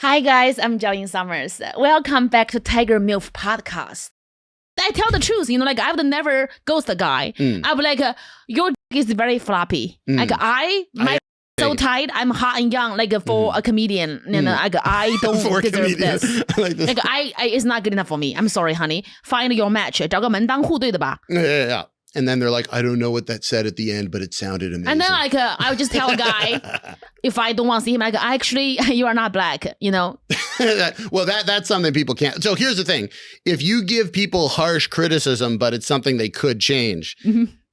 Hi guys, I'm Jiaoying Summers. Welcome back to Tiger MILF podcast. I tell the truth, like I would never ghost a guy. I would like, your dick is very floppy. Like my so tight, I'm hot and young, like for a comedian. Like I don't deserve this. Like it's not good enough for me. I'm sorry, honey. Find your match. 找个门当户对的吧。Yeah. And then they're like, I don't know what that said at the end, but it sounded amazing. And then I would just tell a guy, if I don't want to see him, like, actually, you are not black, Well, that's something people can't. So here's the thing. If you give people harsh criticism, but it's something they could change,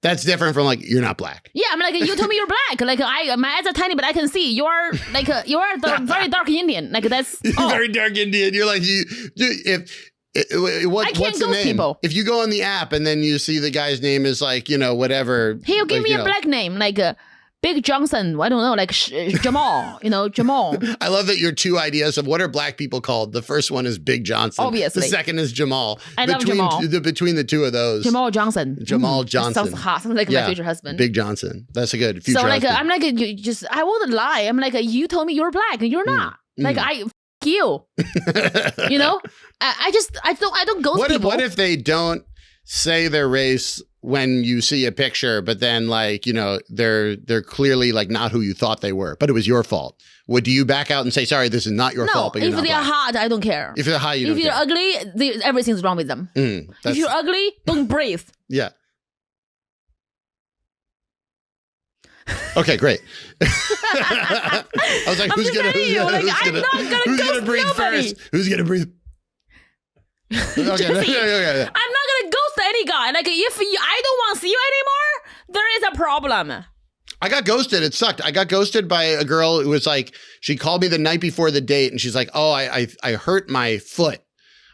that's different from like, you're not black. Yeah, I'm like, you told me you're black. Like, my eyes are tiny, but I can see. You're like, you're the very dark Indian. Like, that's... Very dark Indian. You're like, what's the name? People. If you go on the app and then you see the guy's name is like, whatever. He'll give me a black name, like Big Johnson. I don't know, like Jamal, Jamal. I love that your two ideas of what are black people called. The first one is Big Johnson. Obviously. The second is Jamal. I love Jamal. Between the two of those. Jamal Johnson. Jamal Johnson. Sounds hot. Sounds like my future husband. Big Johnson. That's a good future husband. I'm like, I wouldn't lie. I'm like, you told me you're black and you're not. Like, you. I don't ghost people. What if they don't say their race when you see a picture, but then like, they're clearly like not who you thought they were, but it was your fault? Do you back out and say, sorry, this is not your fault, but you're not black? If they're hot, I don't care. If they're hot, you don't care. If you're ugly, everything's wrong with them. If you're ugly, don't breathe. Yeah. Okay, great. I was like, who's gonna breathe first? Who's gonna breathe? Okay. I'm not gonna ghost any guy. Like, if I don't want to see you anymore, there is a problem. I got ghosted. It sucked. I got ghosted by a girl who was like, she called me the night before the date and she's like, oh, I hurt my foot.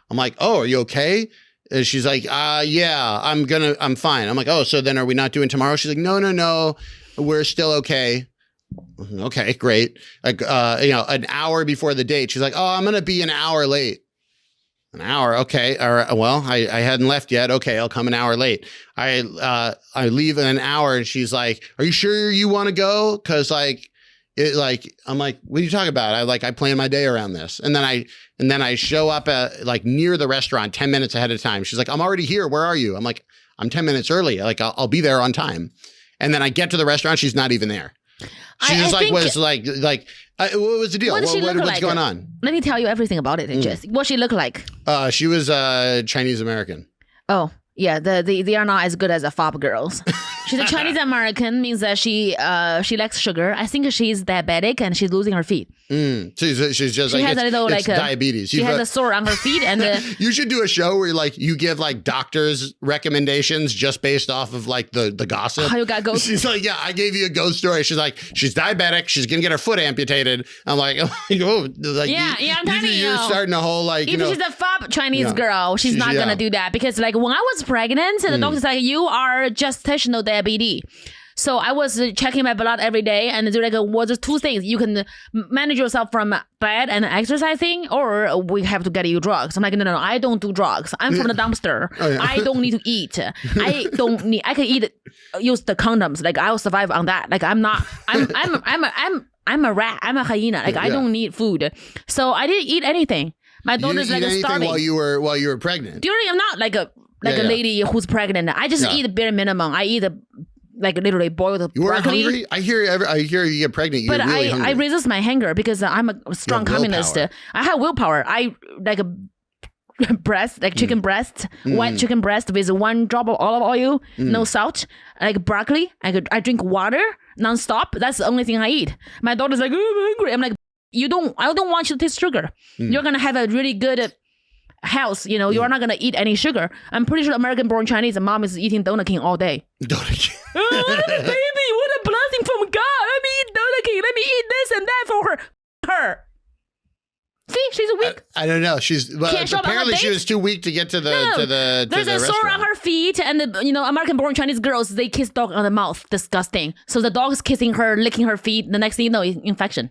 I'm like, oh, are you okay? And she's like, yeah, I'm fine. I'm like, oh, so then are we not doing tomorrow? She's like, no. We're still okay. Okay, great. Like, an hour before the date, she's like, oh, I'm going to be an hour late. An hour. Okay. All right. Well, I hadn't left yet. Okay. I'll come an hour late. I leave in an hour and she's like, are you sure you want to go? Cause I'm like, what are you talking about? I plan my day around this. And then I show up at like near the restaurant 10 minutes ahead of time. She's like, I'm already here. Where are you? I'm like, I'm 10 minutes early. Like I'll be there on time. And then I get to the restaurant. She's not even there. She what was the deal? What's going on? Let me tell you everything about it, Jess. What she look like? She was Chinese American. Oh, yeah. They are not as good as the FOB girls. She's a Chinese American, means that she likes sugar. I think she's diabetic and she's losing her feet. She's just she has a little diabetes. She has a sore on her feet, and you should do a show where you give like doctors recommendations just based off of like the gossip. How you got ghost? She's like, yeah, I gave you a ghost story. She's like, she's diabetic. She's gonna get her foot amputated. I'm like, oh, like yeah. I'm telling you, you're starting a whole like. If she's a FOB Chinese girl, she's not gonna do that because like when I was pregnant, the doctor's like, you are gestational diabetes. So I was checking my blood every day, and they're like, well, there's two things. You can manage yourself from bed and exercising, or we have to get you drugs. I'm like, no, I don't do drugs. I'm from the dumpster. Oh, yeah. I don't need to eat. I can use the condoms. Like I'll survive on that. Like I'm a rat. I'm a hyena. Like I don't need food. So I didn't eat anything. My daughter's like starving. While you were pregnant. I'm not like a lady who's pregnant. I just eat the bare minimum. I eat literally boiled you broccoli. Hungry? I hear you get pregnant. You're really hungry. I resist my hunger because I'm a strong communist. I have willpower. I like a breast, like chicken breast, white chicken breast with 1 drop of olive oil, no salt, like broccoli. I drink water nonstop. That's the only thing I eat. My daughter's like, oh, I'm hungry. I'm like, I don't want you to taste sugar. You're gonna have a really good health, you are not gonna eat any sugar. I'm pretty sure American-born Chinese mom is eating Donut King all day. Donut King. Baby, what a blessing from God. Let me eat Donut King. Let me eat this and that for her. See, she's weak. I don't know. Apparently she was too weak to get to the There's a sore on her feet, and American-born Chinese girls, they kiss dog on the mouth. Disgusting. So the dog is kissing her, licking her feet. The next thing you know, infection.